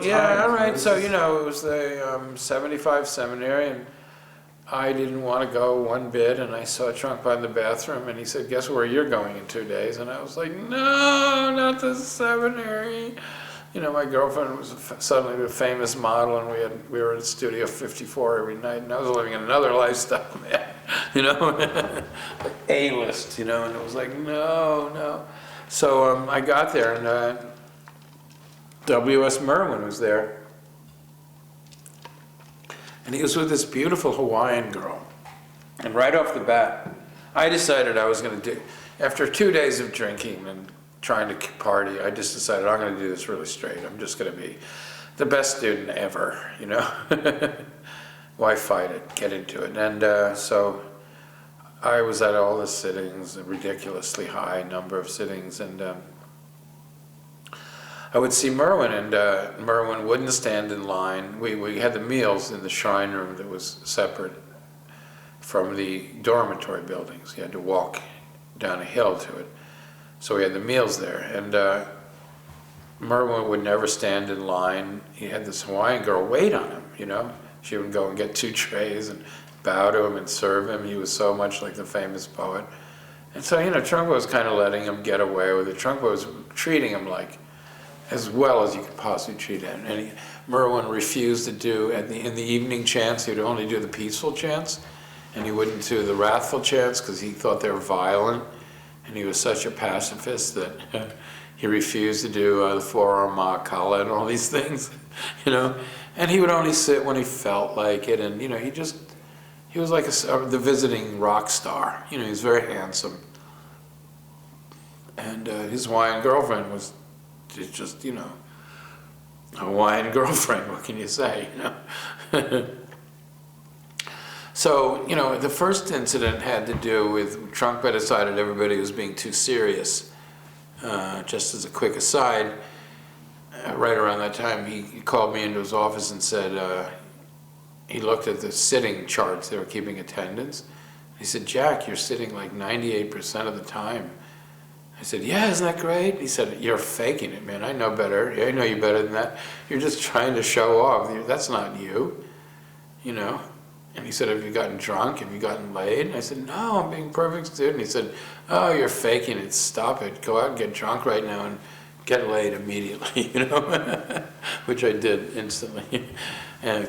So, yeah, all right, so, This you is- know, it was the 75 seminary, and I didn't want to go one bit, and I saw Trungpa in the bathroom, and he said, guess where you're going in 2 days? And I was like, no, not the seminary. You know, my girlfriend was suddenly a famous model, and we were at Studio 54 every night, and I was living another lifestyle, man, you know, like A-list, you know, and it was like, no, no. So I got there, and W.S. Merwin was there. And he was with this beautiful Hawaiian girl. And right off the bat, I decided I was going to do, after 2 days of drinking and trying to party, I just decided I'm going to do this really straight. I'm just going to be the best student ever, you know? Why fight it? Get into it. And so I was at all the sittings, a ridiculously high number of sittings, and I would see Merwin, and Merwin wouldn't stand in line. We had the meals in the shrine room that was separate from the dormitory buildings. You had to walk down a hill to it. So we had the meals there, and Merwin would never stand in line. He had this Hawaiian girl wait on him, you know. She would go and get 2 trays and bow to him and serve him. He was so much like the famous poet. And so, you know, Trungpa was kind of letting him get away with it. Trungpa was treating him like as well as you could possibly treat him. And Merwin refused to do, in the evening chants, he would only do the peaceful chants, and he wouldn't do the wrathful chants because he thought they were violent, and he was such a pacifist that he refused to do the four-arm Mahakala and all these things, you know. And he would only sit when he felt like it, and, you know, he was like the visiting rock star. You know, he was very handsome. And his Hawaiian girlfriend was just, you know, a Hawaiian girlfriend, what can you say, you know? So, you know, the first incident had to do with Trungpa decided everybody was being too serious. Just as a quick aside, right around that time, he called me into his office and said, he looked at the sitting charts, they were keeping attendance. He said, Jack, you're sitting like 98% of the time. I said, yeah, isn't that great? He said, you're faking it, man. I know better. I know you better than that. You're just trying to show off. That's not you, you know. And he said, have you gotten drunk? Have you gotten laid? And I said, no, I'm being a perfect student. He said, oh, you're faking it. Stop it. Go out and get drunk right now and get laid immediately, you know, which I did instantly. And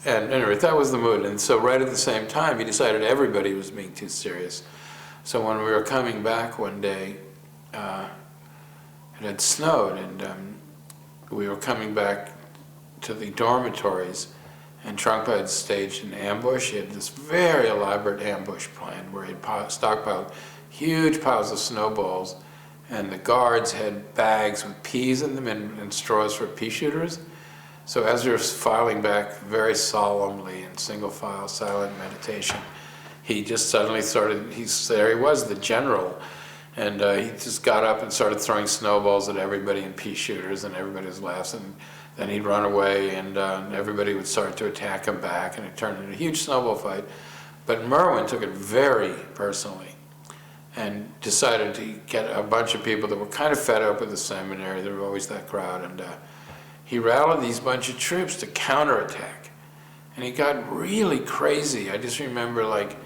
anyway, that was the mood. And so right at the same time, he decided everybody was being too serious. So when we were coming back one day, it had snowed, and we were coming back to the dormitories, and Trungpa had staged an ambush. He had this very elaborate ambush plan where he had stockpiled huge piles of snowballs, and the guards had bags with peas in them and straws for pea shooters. So as we were filing back very solemnly in single file, silent meditation, he just suddenly started, there he was, the general, and he just got up and started throwing snowballs at everybody and pea shooters, and everybody was laughing. Then he'd run away, and everybody would start to attack him back, and it turned into a huge snowball fight. But Merwin took it very personally and decided to get a bunch of people that were kind of fed up with the seminary. There was always that crowd, and he rallied these bunch of troops to counterattack. And he got really crazy. I just remember, like,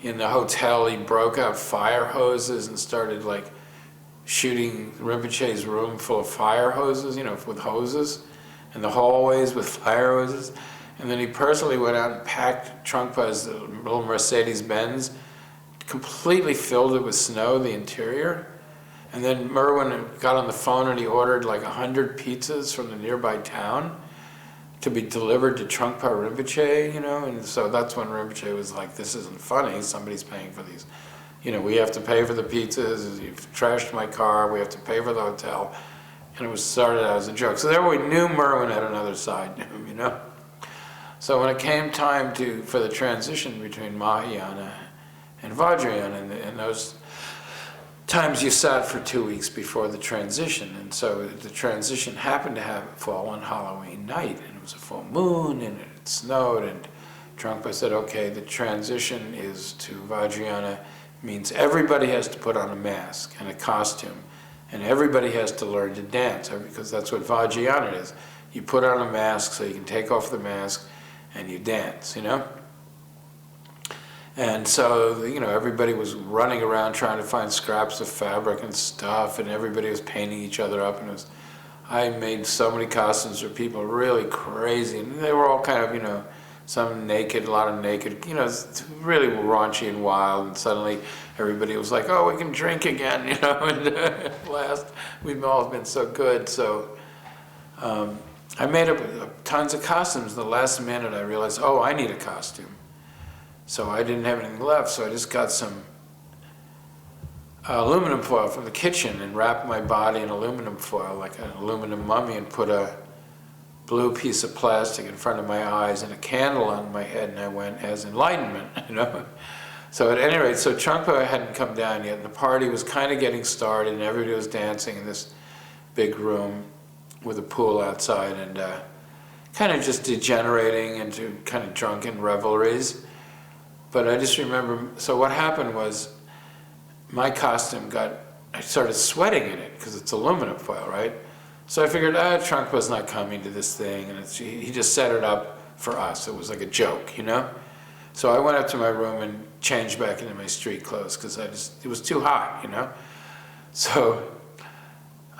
in the hotel, he broke out fire hoses and started, like, shooting Rinpoche's room full of fire hoses, you know, with hoses, and the hallways with fire hoses. And then he personally went out and packed Trungpa's little Mercedes-Benz, completely filled it with snow, the interior. And then Merwin got on the phone and he ordered like 100 pizzas from the nearby town to be delivered to Trungpa Rinpoche, you know. And so that's when Rinpoche was like, this isn't funny, somebody's paying for these. You know, we have to pay for the pizzas, you've trashed my car, we have to pay for the hotel. And it was started out as a joke. So there we knew Merwin had another side to him, you know. So when it came time for the transition between Mahayana and Vajrayana, and those times you sat for 2 weeks before the transition, and so the transition happened to fall on Halloween night, and it was a full moon, and it snowed, and Trungpa said, okay, the transition is to Vajrayana, means everybody has to put on a mask and a costume, and everybody has to learn to dance, because that's what Vajrayana is. you put on a mask so you can take off the mask and you dance, you know? And so, you know, everybody was running around trying to find scraps of fabric and stuff, and everybody was painting each other up, and I made so many costumes for people really crazy, and they were all kind of, you know, some naked, a lot of naked, you know, really raunchy and wild, and suddenly everybody was like, oh, we can drink again, you know, and at last, we've all been so good, so I made up tons of costumes. The last minute I realized, oh, I need a costume. So I didn't have anything left, so I just got some aluminum foil from the kitchen and wrapped my body in aluminum foil, like an aluminum mummy, and put a blue piece of plastic in front of my eyes and a candle on my head, and I went as enlightenment, you know. So at any rate, so Trungpa hadn't come down yet, and the party was kind of getting started, and everybody was dancing in this big room with a pool outside, and kind of just degenerating into kind of drunken revelries. But I just remember, so what happened was my costume I started sweating in it because it's aluminum foil, right? So I figured, Trungpa's not coming to this thing, and he just set it up for us. It was like a joke, you know? So I went up to my room and changed back into my street clothes because it was too hot, you know? So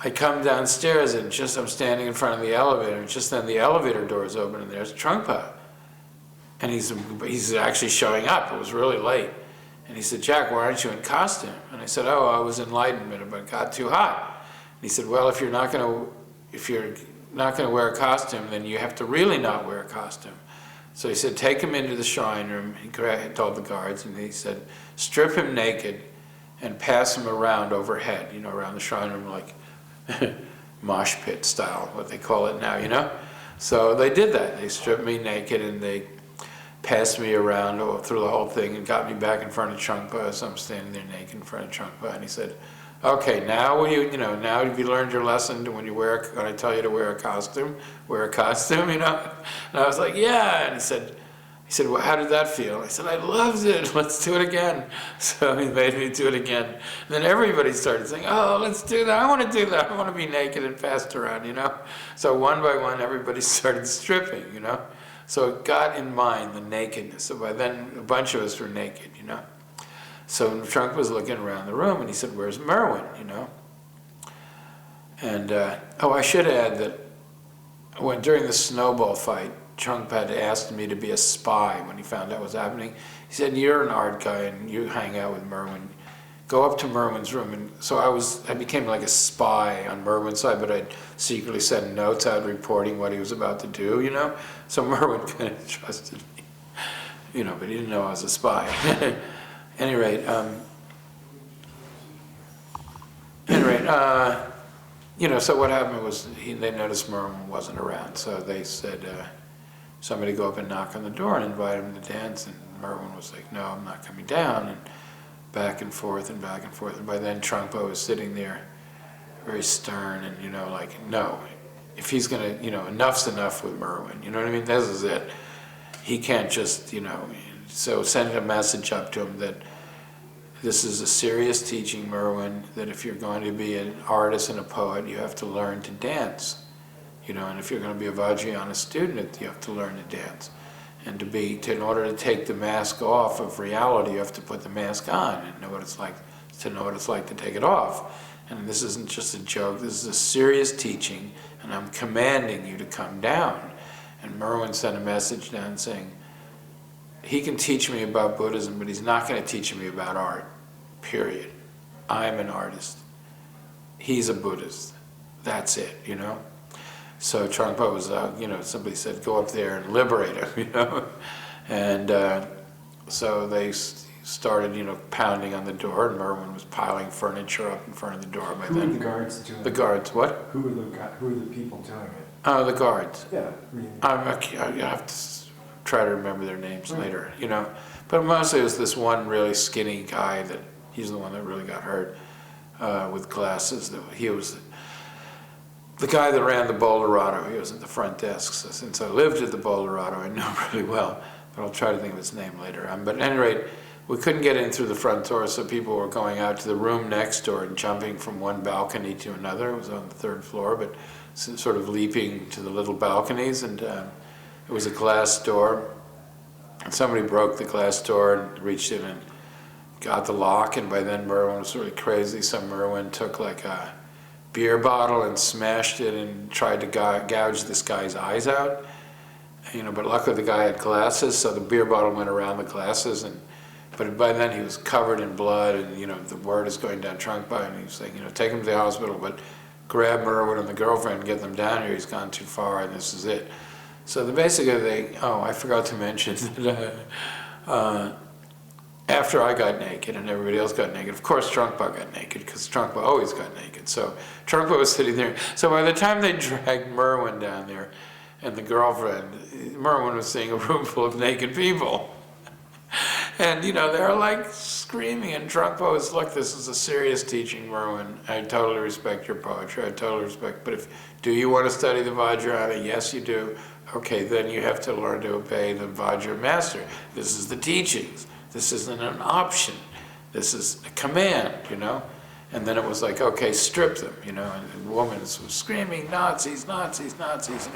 I come downstairs and I'm standing in front of the elevator, and just then the elevator doors open and there's Trungpa. And he's actually showing up. It was really late. And he said, Jack, why aren't you in costume? And I said, oh, I was enlightenment, but it got too hot. And he said, well, if you're not going to wear a costume, then you have to really not wear a costume. So he said, take him into the shrine room. He told the guards, and he said, strip him naked and pass him around overhead, you know, around the shrine room, like mosh pit style, what they call it now, you know? So they did that. They stripped me naked and they passed me around through the whole thing and got me back in front of Trungpa. So I'm standing there naked in front of Trungpa, and he said, okay, now now have you learned your lesson to when I tell you to wear a costume, you know? And I was like, yeah. And he said, well, how did that feel? I said, I loved it. Let's do it again. So he made me do it again. And then everybody started saying, oh, let's do that. I want to do that. I want to be naked and passed around, you know? So one by one, everybody started stripping, you know? So it got in mind the nakedness. So by then, a bunch of us were naked, you know? So Trungpa was looking around the room, and he said, where's Merwin, you know? And, I should add that during the snowball fight, Trungpa had asked me to be a spy when he found out what was happening. He said, you're an art guy and you hang out with Merwin. Go up to Merwin's room. And so I became like a spy on Merwin's side, but I'd secretly send notes out reporting what he was about to do, you know? So Merwin kind of trusted me, you know, but he didn't know I was a spy. At any rate, you know, so what happened was they noticed Merwin wasn't around, so they said, somebody go up and knock on the door and invite him to dance, and Merwin was like, no, I'm not coming down, and back and forth and back and forth. And by then Trungpa was sitting there very stern and, you know, like, no, if he's gonna, you know, enough's enough with Merwin, you know what I mean? This is it. He can't just, you know, so send a message up to him that this is a serious teaching, Merwin, that if you're going to be an artist and a poet, you have to learn to dance. You know, and if you're going to be a Vajrayana student, you have to learn to dance. And in order to take the mask off of reality, you have to put the mask on and know what it's like to take it off. And this isn't just a joke, this is a serious teaching, and I'm commanding you to come down. And Merwin sent a message down saying, he can teach me about Buddhism, but he's not going to teach me about art, period. I'm an artist. He's a Buddhist. That's it, you know? So Trungpa was, you know, somebody said, go up there and liberate him, you know? And so they started, you know, pounding on the door, and Merwin was piling furniture up in front of the door by then. Who were the guards doing it? The guards, what? Who were the people doing it? Oh, the guards. Yeah. I mean, I have to try to remember their names later, you know? But mostly it was this one really skinny guy that, he's the one that really got hurt with glasses. He was the guy that ran the Boulderado. He was at the front desk. So since I lived at the Boulderado, I know him really well, but I'll try to think of his name later. But at any rate, we couldn't get in through the front door, so people were going out to the room next door and jumping from one balcony to another. It was on the third floor, but sort of leaping to the little balconies, and it was a glass door. And somebody broke the glass door and reached in and got the lock, and by then Merwin was really crazy, so Merwin took like a beer bottle and smashed it and tried to gouge this guy's eyes out. But luckily the guy had glasses, so the beer bottle went around the glasses, but by then he was covered in blood, and the word is going down Trungpa, and he's saying, take him to the hospital, but grab Merwin and the girlfriend and get them down here, he's gone too far, and this is it. So basically I forgot to mention that after I got naked and everybody else got naked, of course Trungpa got naked, because Trungpa always got naked. So Trungpa was sitting there. So by the time they dragged Merwin down there and the girlfriend, Merwin was seeing a room full of naked people. And they're like screaming, and Trungpa was, look, this is a serious teaching, Merwin. I totally respect your poetry, I totally respect, but do you want to study the Vajrayana? Yes, you do. Okay, then you have to learn to obey the Vajra master. This is the teachings. This isn't an option. This is a command, And then it was like, okay, strip them, and the woman was screaming, Nazis, Nazis, Nazis,